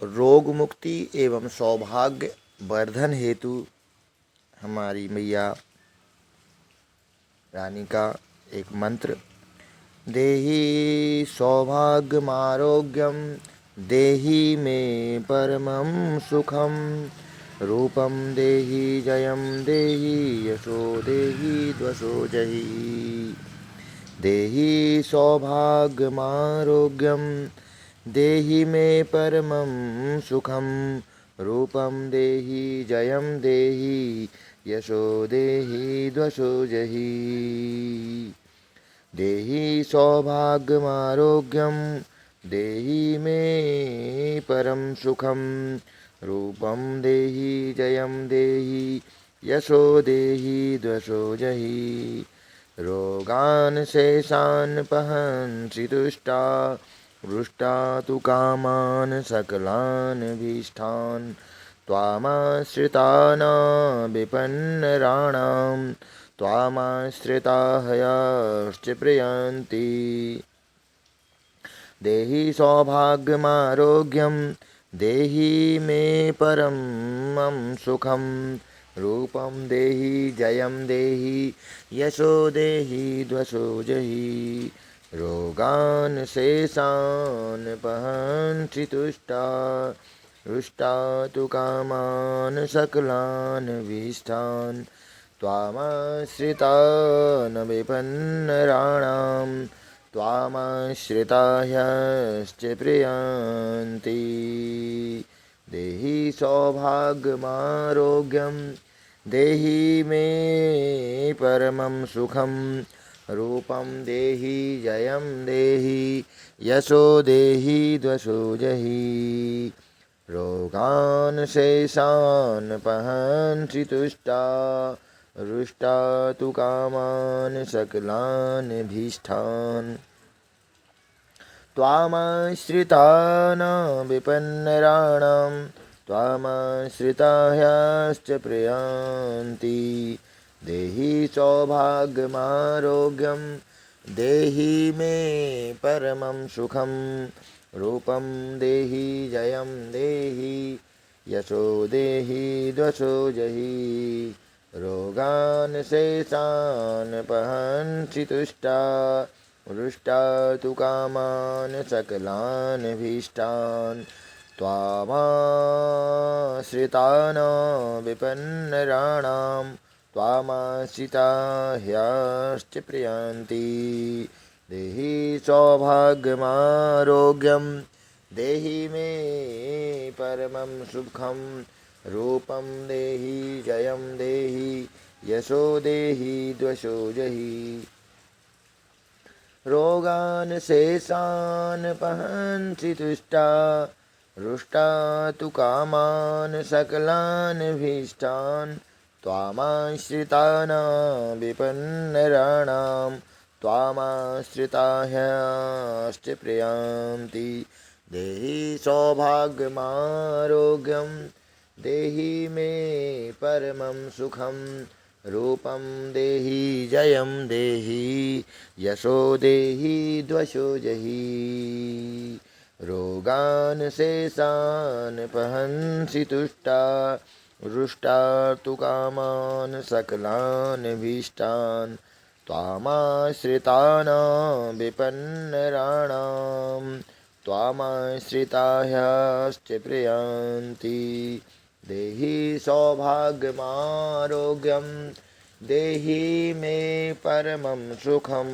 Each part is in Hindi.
रोग मुक्ति एवं सौभाग्य वर्धन हेतु हमारी मैया रानी का एक मंत्र। देहि सौभाग्यमारोग्यम देहि मे परमं सुखम रूपम देहि जयम देहि यशो देहि द्वशो जहि। देहि सौभाग्यमारोग्यम देहि मे परमं सुखम रूपम देहि जयम देहि यशो देहि द्वशो जहि। देहि सौभाग्यमारोग्यम देहि मे परम सुखम रूपम देहि जयम देहि यशो देहि द्वशो जहि। रोगान शेषान पहंसि तुष्टा रुष्टा तु कामान सकलान भीष्टान त्वामाश्रिता न विपन्नराणां त्वामाश्रिता हयाश्च प्रयान्ति। देहि सौभाग्यमारोग्यम देहि मे परमं सुखम रूपम देहि जयम देहि यशो देहि द्वशो जहि। रोगान शेषान पहंसि तुष्टा रुष्टा तु कामान सकलान भीष्टान त्वामाश्रिता न विपन्नराणां त्वामाश्रिता ह्यश्च प्रयान्ति। देहि सौभाग्यमारोग्यम देहि मे परमं सुखम रूपम देहि जयम देहि यशो देहि द्वशो जहि। रोगान शेषान पहंसि तुष्टा रुष्टा तु कामान सकलान भीष्टान त्वामाश्रिता न विपन्नराणां त्वामाश्रिता ह्यश्च प्रयान्ति। देहि सौभाग्यमारोग्यम देहि मे परमं सुखम रूपम देहि जयम देहि यशो देहि द्वशो जहि। रोगान शेषान पहंसि तुष्टा रुष्टा तु कामान सकलान भीष्टान त्वामाश्रिता न विपन्नराणां त्वामाश्रिता ह्यश्च प्रयान्ति। देहि सौभाग्यमारोग्यम देहि मे परमं सुखम रूपम देहि जयम देहि यशो देहि द्वशो जहि। रोगान शेषान पहंसि तुष्टा रुष्टा तु कामान सकलान भीष्टान त्वामाश्रिता न विपन्नराणां त्वामाश्रिता ह्यश्च प्रयान्ति। देहि सौभाग्यमारोग्यम देहि मे परमं सुखम रूपम देहि जयम देहि यशो देहि द्वशो जहि। रोगान शेषान पहंसि तुष्टा रुष्टा तु कामान सकलान भीष्टान त्वामाश्रिता न विपन्नराणां त्वामाश्रिता ह्यश्च प्रयान्ति। देहि सौभाग्यमारोग्यम देहि मे परमं सुखम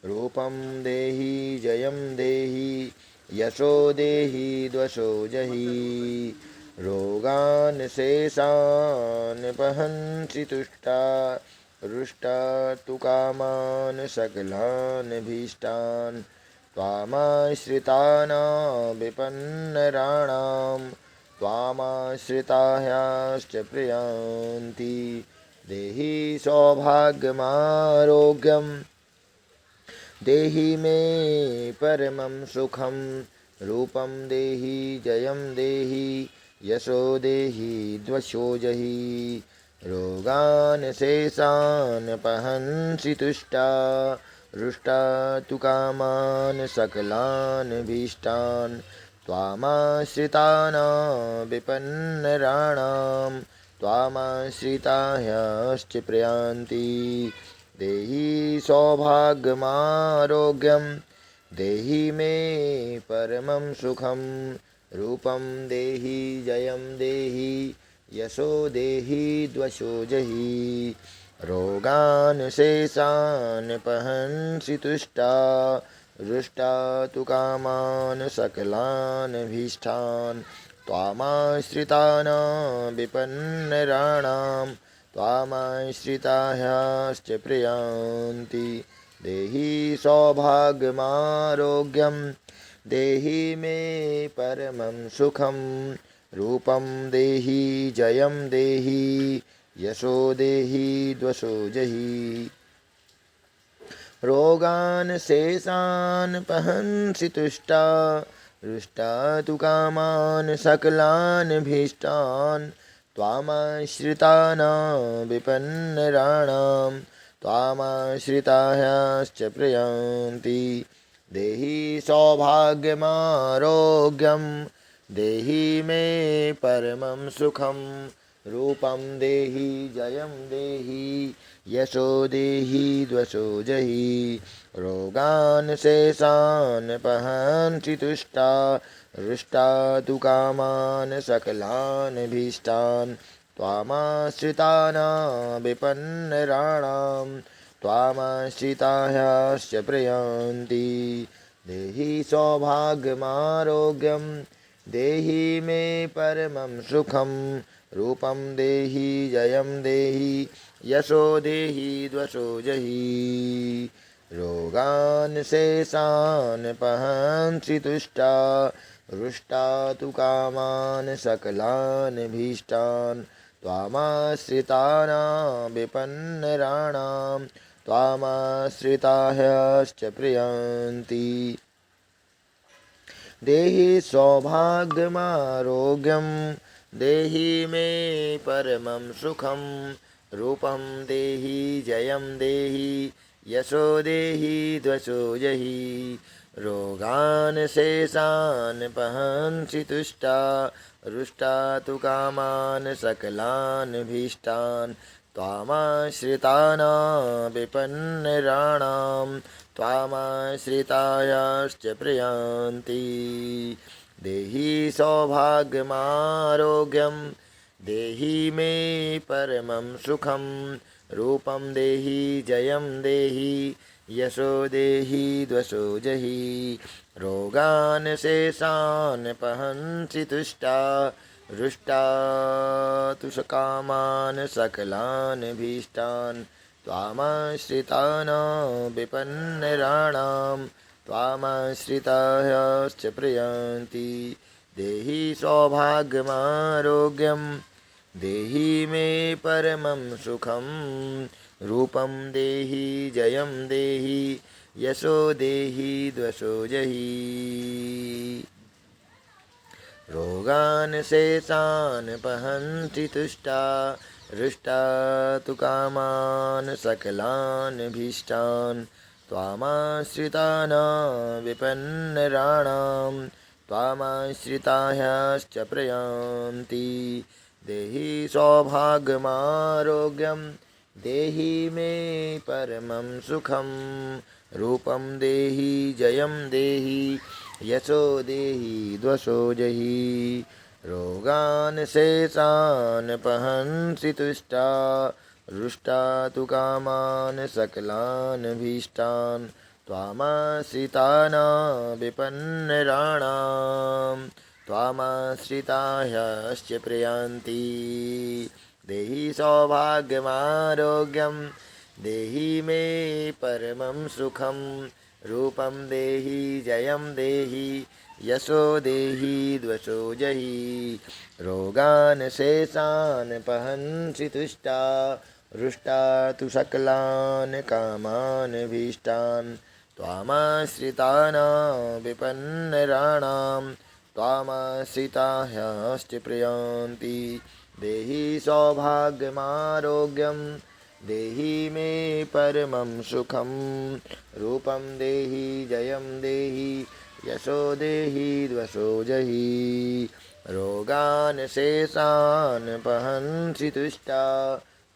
रूपम देहि जयम देहि यशो देहि द्वशो जहि। रोगान शेषान पहंसि तुष्टा रुष्टा तु कामान सकलान भीष्टान त्वामाश्रिता न विपन्नराणां त्वामाश्रिता ह्यश्च प्रयान्ति। देहि सौभाग्यमारोग्यम देहि मे परमं सुखम रूपम देहि जयम देहि यशो देहि द्वशो जहि। रोगान शेषान पहंसि तुष्टा रुष्टा तु कामान सकलान भीष्टान त्वामाश्रितानां विपन्नराणां त्वामाश्रिता ह्यश्च प्रयान्ति देहि सौभाग्यमारोग्यं देहि मे परमं सुखं रूपं देहि जयं देहि यशो देहि द्वशो जहि रोगान् शेषान् पहंसि तुष्टा रुष्टा तु कामान् सकलान् भीष्टान् त्वामाश्रितानां विपन्नराणां त्वामाश्रिता ह्यश्च प्रयान्ति देहि सौभाग्यमारोग्यं देहि मे परमं सुखं रूपं देहि जयं देहि यशो देहि द्वशो जहि रोगान् शेषान् पहंसि तुष्टा रुष्टा तु कामान् सकलान् भीष्टान् त्वामाश्रितानां विपन्नराणां त्वामाश्रिता ह्यश्च प्रयान्ति देहि सौभाग्यमारोग्यं देहि मे परमं सुखं रूपं देहि जयं देहि यशो देहि द्वशो जहि रोगान् शेषान् पहंसि तुष्टा रुष्टा तु कामान् सकलान् भीष्टान् त्वामाश्रितानां विपन्नराणां त्वामाश्रिता ह्यश्च प्रयान्ति देहि सौभाग्यमारोग्यं देहि मे परमं सुखं रूपं देहि जयं देहि यशो देहि द्वशो जहि रोगान् शेषान् पहंसि तुष्टा रुष्टा तु कामान् सकलान् भीष्टान् त्वामाश्रितानां विपन्नराणां त्वामाश्रिता ह्यश्च प्रयान्ति देहि सौभाग्यमारोग्यं देहि मे परमं सुखं रूपं देहि जयं देहि यशो देहि द्वशो जहि रोगान् शेषान् पहंसि तुष्टा रुष्टा तु कामान् सकलान् भीष्टान् त्वामाश्रितानां विपन्नराणां त्वामाश्रिता ह्यश्च प्रयान्ति देहि सौभाग्यमारोग्यं देहि मे परमं सुखं रूपं देहि जयं देहि यशो देहि द्वशो जहि रोगान् शेषान् पहंसि तुष्टा रुष्टा तु कामान् सकलान् भीष्टान् त्वामाश्रितानां विपन्नराणां त्वामाश्रिता ह्यश्च प्रयान्ति देहि सौभाग्यमारोग्यं देहि मे परमं सुखं रूपं देहि जयं देहि यशो देहि द्वशो जहि रोगान् शेषान् पहन्ति तुष्टा रुष्टा तु कामान् सकलान् भीष्टान् त्वामाश्रितानां विपन्नराणां त्वामाश्रिता ह्यश्च प्रयान्ति देहि सौभाग्यमारोग्यं देहि मे परमं सुखं रूपं देहि जयं देहि यशो देहि द्वशो जहि रोगान् शेषान् पहन्सि तुष्टा रुष्टा तु कामान् सकलान् भीष्टान् त्वामाश्रितानां विपन्नराणां त्वामाश्रिता ह्यश्च प्रयान्ति देहि सौभाग्यमारोग्यं देहि मे परमं सुखं रूपं देहि जयं देहि यशो देहि द्वशो जहि रोगान् शेषान् पहन्सि तुष्टा रुष्टा तु सकलान् कामान् भीष्टान् त्वामाश्रितानां विपन्नराणां त्वामाश्रिता ह्यश्च प्रयान्ति देहि सौभाग्यमारोग्यं देहि मे परमं सुखं रूपं देहि जयं देहि यशो देहि द्वशो जहि रोगान् शेषान् पहन्सि तुष्टा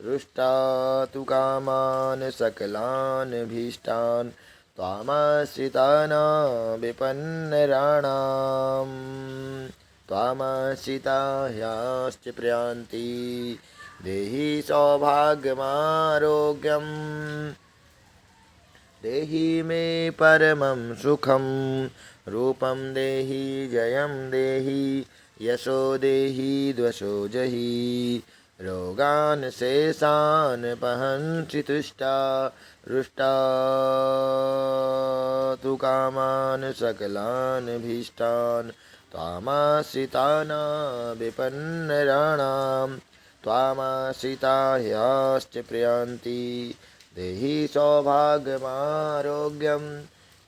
रुष्टा तु कामान् सकलान् भीष्टान् त्वामाश्रितान् विपन्नराणाम् त्वामाश्रिता ह्याश्च प्रयान्ति देहि सौभाग्यमारोग्यम् देहि मे परमं सुखं रूपं देहि जयं देहि यशो देहि द्वशो जहि रोगान् शेषान् पहन्सि तुष्टा रुष्टा तु कामान् सकलान् भीष्टान् त्वामाश्रितान् विपन्नराणां त्वामाश्रिता ह्याश्च प्रयान्ति देहि सौभाग्यमारोग्यं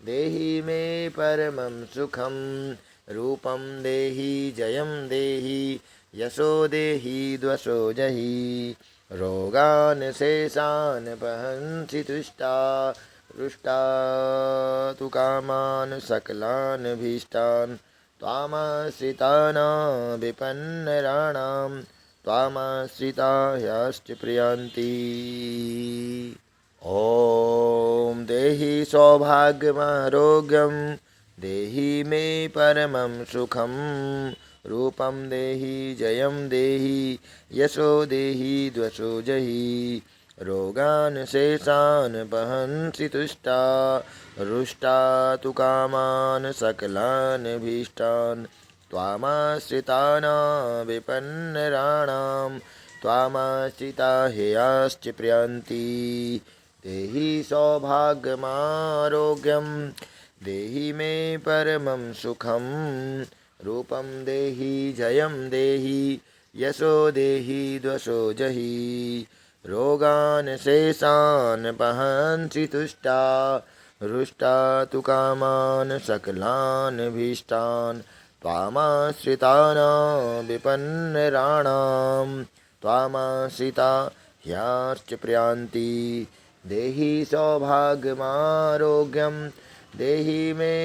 देहि मे परमं सुखं रूपं देहि जयं देहि यशो देहि द्वशो जहि रोगान् शेषान् पहन्सि तुष्टा रुष्टा तु कामान् सकलान् भीष्टान् त्वामाश्रितान् विपन्नराणां त्वामाश्रिता ह्याश्च प्रयान्ति ॐ देहि सौभाग्यमारोग्यं देहि मे परमं सुखं रूपं देहि जयं देहि यशो देहि द्वशो जहि रोगान् शेषान् पहन्सि तुष्टा रुष्टा तु कामान् सकलान् भीष्टान् त्वामाश्रितान् विपन्नराणां त्वामाश्रिता ह्याश्च प्रयान्ति देहि सौभाग्यमारोग्यं देहि मे परमं सुखं रूपं देहि जयं देहि यशो देहि द्वशो जहि रोगान् शेषान् पहन्सि तुष्टा रुष्टा तु कामान् सकलान् भीष्टान् त्वामाश्रितान् विपन्नराणां त्वामाश्रिता ह्याश्च प्रयान्ति देहि सौभाग्यमारोग्यं देहि मे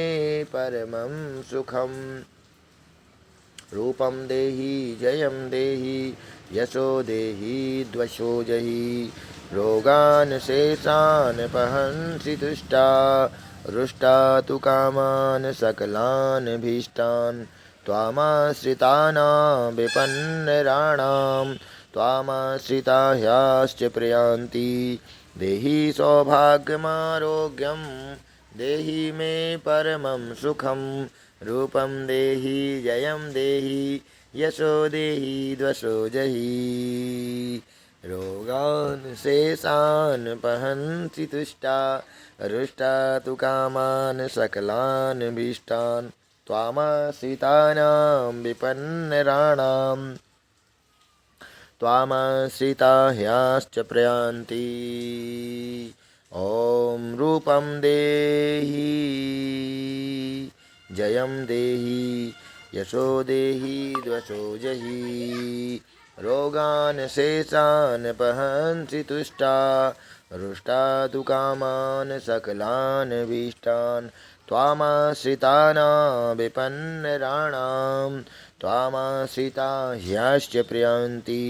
परमं सुखं रूपं देहि जयं देहि यशो देहि द्वशो जहि रोगान् शेषान् पहन्सि तुष्टा रुष्टा तु कामान् सकलान् भीष्टान् त्वामाश्रितान् विपन्नराणां त्वामाश्रिता ह्याश्च प्रयान्ति देहि सौभाग्यमारोग्यं देहि मे परमं सुखं रूपं देहि जयं देहि यशो देहि द्वशो जहि रोगान् शेषान् पहन्सि तुष्टा रुष्टा तु कामान् सकलान् भीष्टान् त्वामाश्रितानां विपन्नराणां त्वामाश्रिता ह्याश्च प्रयान्ति ॐ रूपं देहि जयं देहि यशो देहि द्वशो जहि रोगान् शेषान् पहन्सि तुष्टा रुष्टा तु कामान् सकलान् भीष्टान् त्वामाश्रितान् विपन्नराणां त्वामाश्रिता ह्याश्च प्रयान्ति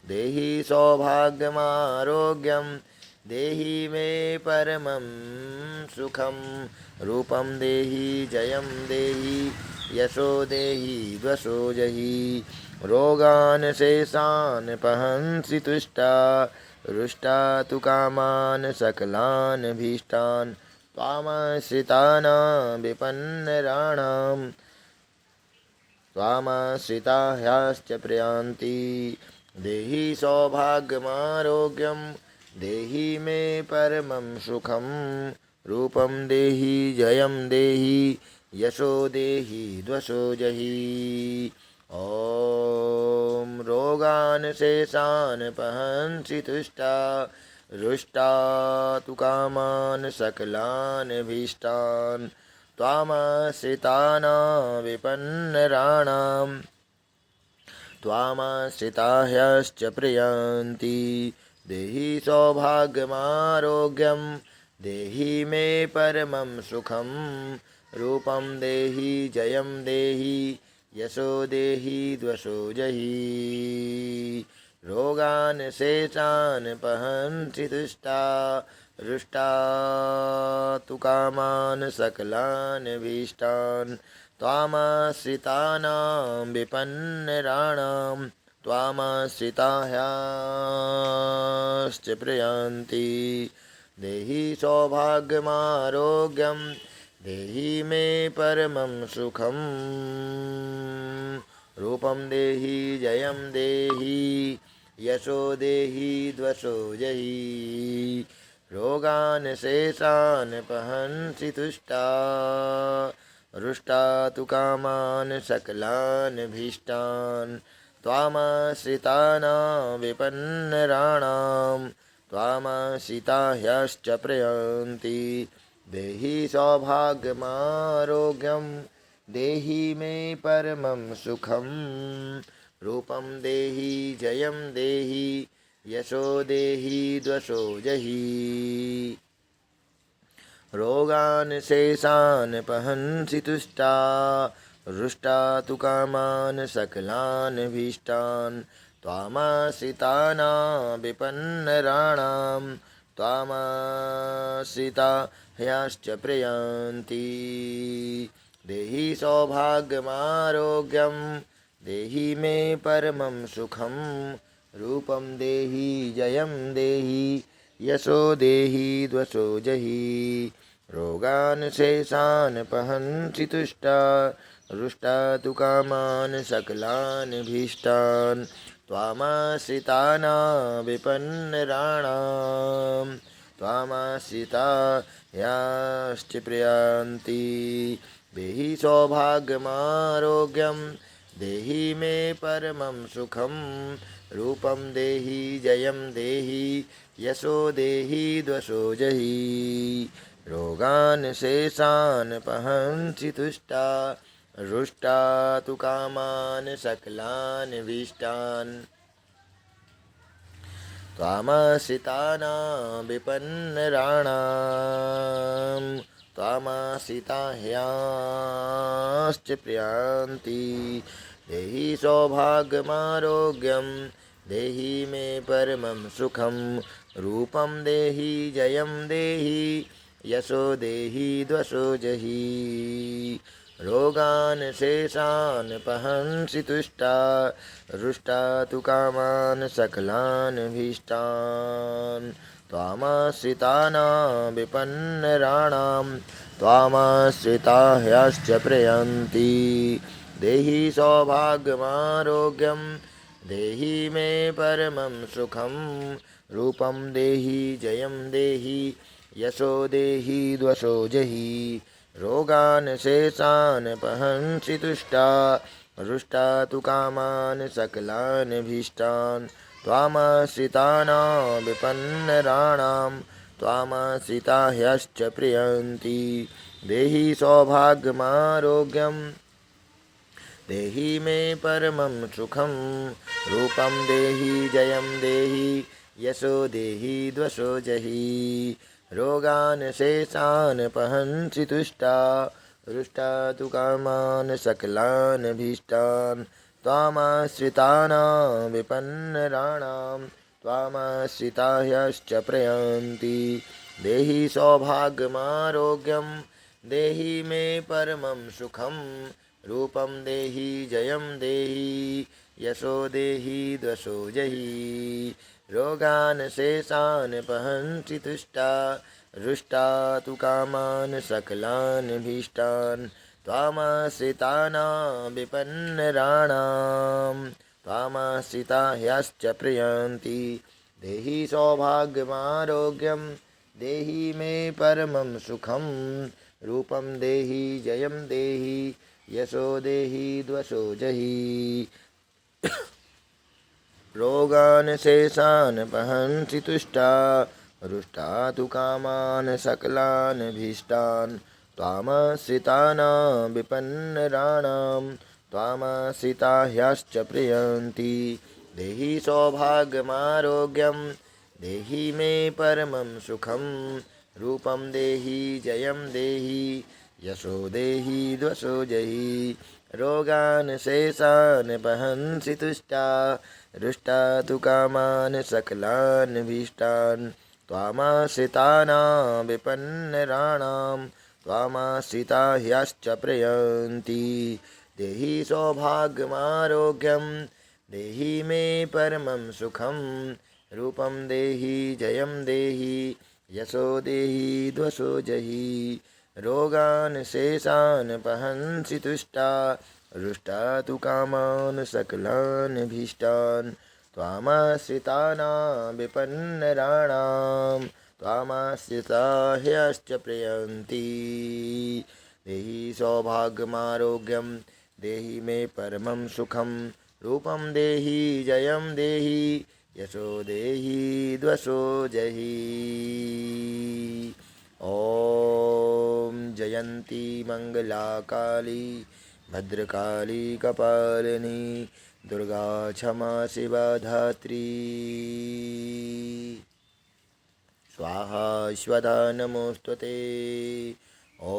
देहि सौभाग्यमारोग्यं देहि मे परमं सुखं रूपं देहि जयं देहि यशो देहि द्वशो जहि रोगान् शेषान् पहन्सि तुष्टा रुष्टा तु कामान् सकलान् भीष्टान् त्वामाश्रितान् विपन्नराणां त्वामाश्रिता ह्याश्च प्रयान्ति देहि सौभाग्यमारोग्यं देहि मे परमं सुखं रूपं देहि जयं देहि यशो देहि द्वशो जहि ॐ रोगान् शेषान् पहन्सि तुष्टा रुष्टा तु कामान् सकलान् भीष्टान् त्वामाश्रितान् विपन्नराणां त्वामाश्रिता ह्याश्च प्रयान्ति देहि सौभाग्यमारोग्यं देहि मे परमं सुखं रूपं देहि जयं देहि यशो देहि द्वशो जहि रोगान् शेषान् पहन्ति तुष्टा रुष्टा तु कामान् सकलान् भीष्टान् त्वामाश्रितानां विपन्नराणां त्वामाश्रिता ह्यश्च प्रयान्ति देहि सौभाग्यमारोग्यं देहि मे परमं सुखं रूपं देहि जयं देहि यशो देहि द्वशो जहि रोगान् शेषान् पहन्सि तुष्टा रुष्टा तु कामान् सकलान् भीष्टान् त्वामाश्रितानां विपन्नराणां त्वामाश्रिता ह्यश्च प्रयान्ति देहि सौभाग्यमारोग्यं देहि मे परमं सुखं रूपं देहि जयं देहि यशो देहि द्वशो जहि रोगान् शेषान् पहन्सि तुष्टा रुष्टा तु कामान् सकलान् भीष्टान् त्वामाश्रितानां विपन्नराणां त्वामाश्रिता ह्यश्च प्रयान्ति देहि सौभाग्यमारोग्यं देहि मे परमं सुखं रूपं देहि जयं देहि यशो देहि द्वशो जहि रोगान् शेषान् पहन्सि तुष्टा रुष्टा तु कामान् सकलान् भीष्टान् त्वामाश्रितानां विपन्नराणां त्वामाश्रिता ह्यश्च प्रयान्ति देहि सौभाग्यमारोग्यं देहि मे परमं सुखं रूपं देहि जयं देहि यशो देहि द्वशो जहि रोगान् शेषान् पहन्सि तुष्टा रुष्टा तु कामान् सकलान् भीष्टान् त्वामाश्रितानां विपन्नराणां त्वामाश्रिता ह्यश्च प्रयान्ति देहि सौभाग्यमारोग्यं देहि मे परमं सुखं रूपं देहि जयं देहि यशो देहि द्वशो जहि रोगान् शेषान् पहन्सि तुष्टा रुष्टा तु कामान् सकलान् भीष्टान् त्वामाश्रितानां विपन्नराणां त्वामाश्रिता ह्यश्च प्रयान्ति देहि सौभाग्यमारोग्यं देहि मे परमं सुखं रूपं देहि जयं देहि यशो देहि द्वशो जहि रोगान् शेषान् पहन्सि तुष्टा रुष्टा तु कामान् सकलान् भीष्टान् त्वामाश्रितानां विपन्नराणां त्वामाश्रिता ह्यश्च प्रयान्ति देहि सौभाग्यमारोग्यं देहि मे परमं सुखं रूपं देहि जयं देहि यशो देहि द्वशो जहि रोगान् शेषान् पहन्सि तुष्टा रुष्टा तु कामान् सकलान् भीष्टान् त्वामाश्रितानां विपन्नराणां त्वामाश्रिता ह्यश्च प्रयान्ति देहि सौभाग्यमारोग्यं देहि मे परमं सुखं रूपं देहि जयं देहि यशो देहि द्वशो जहि रोगान् शेषान् पहन्सि तुष्टा रुष्टा तु कामान् सकलान् भीष्टान् त्वामाश्रितानां विपन्नराणां त्वामाश्रिता ह्यश्च प्रयान्ति देहि सौभाग्यमारोग्यं देहि मे परमं सुखं रूपं देहि जयं देहि यशो देहि द्वशो जहि रोगान् शेषान् पहन्सि तुष्टा रुष्टा तु कामान् सकलान् भीष्टान् त्वामाश्रितानां विपन्नराणां त्वामाश्रिता ह्यश्च प्रयान्ति देहि सौभाग्यमारोग्यं देहि मे परमं सुखं रूपं देहि जयं देहि यशो देहि द्वशो जहि रोगान् शेषान् वहन्सि तुष्टा रुष्टा तु कामान् सकलान् भीष्टान् त्वामाश्रितानां विपन्नराणां त्वामाश्रिता ह्यश्च प्रयन्ति देहि सौभाग्यमारोग्यं देहि मे परमं सुखं रूपं देहि जयं देहि यशो देहि द्वशो जहि रोगान् शेषान् वहन्सि तुष्टा रुष्टा तु कामान् सकलान् भीष्टान् त्वामाश्रितानां विपन्नराणां त्वामाश्रिता ह्यश्च प्रयन्ति देहि सौभाग्यमारोग्यं देहि मे परमं सुखं रूपं देहि जयं देहि यशो देहि द्वशो जहि ॐ जयन्ती मंगला काली भद्रकाली कपालिनी दुर्गा क्षमा शिवा धात्री स्वाहा स्वधा नमोस्तुते ॐ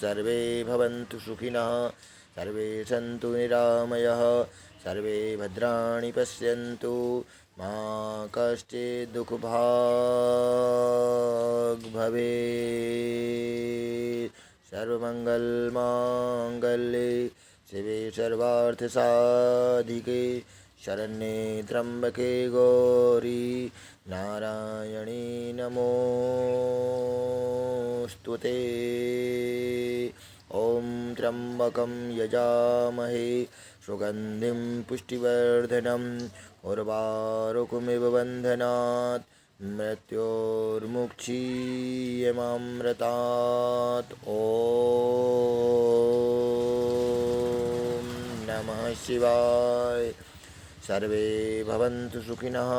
सर्वे भवन्तु सुखिनः सर्वे सन्तु निरामयः सर्वे भद्राणि पश्यन्तु मा कश्चित् दुःखभाग् भवेत् सर्वमङ्गलमाङ्गल्ये शिवे सर्वार्थसाधिके शरण्ये त्र्यम्बके गौरी नारायणी नमोऽस्तुते ॐ त्र्यम्बकं यजामहे सुगन्धिं पुष्टिवर्धनम् उर्वारुकमिव बन्धनात् मृत्योर्मुक्षीयमामृतात् ॐ नमः शिवाय सर्वे भवन्तु सुखिनः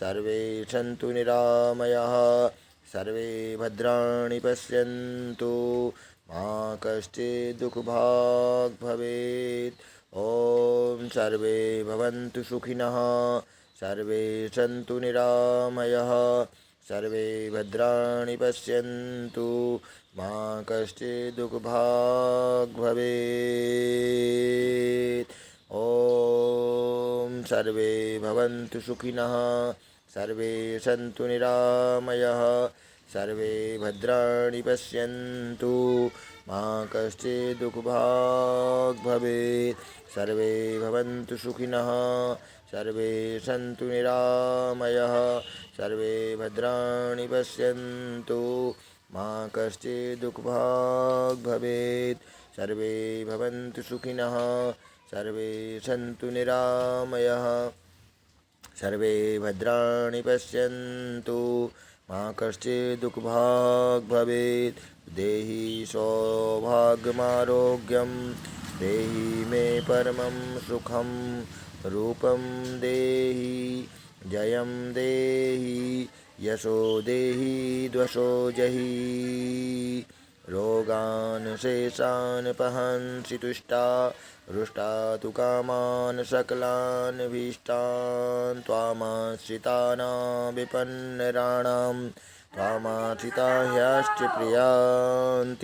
सर्वे सन्तु निरामयाः सर्वे भद्राणि पश्यन्तु मा कश्चित् दुःखभाग् भवेत् ॐ सर्वे भवन्तु सुखिनः सर्वे सन्तु निरामयाः सर्वे भद्राणि पश्यन्तु मा कश्चित् दुःखभाग् भवेत् ॐ सर्वे भवन्तु सुखिनः सर्वे सन्तु निरामयाः सर्वे भद्राणि पश्यन्तु मा कश्चित् दुःखभाग् भवेत् सर्वे भवन्तु सुखिनः सर्वे सन्तु निरामयाः सर्वे भद्राणि पश्यन्तु मा कश्चित् दुःखभाग् भवेत् सर्वे भवन्तु सुखिनः सर्वे सन्तु निरामयाः सर्वे भद्राणि पश्यन्तु मा कश्चित् दुःखभाग् भवेत् देहि सौभाग्यमारोग्यं देहि मे परमं सुखं रूपं देहि जयं देहि यशो देहि द्वशो जहि रोगान् शेषान् पहन्सि तुष्टा रुष्टा तु कामान् सकलान् भीष्टान् त्वामाश्रितानां विपन्नराणां त्वामाश्रिता ह्यश्च प्रियान्ति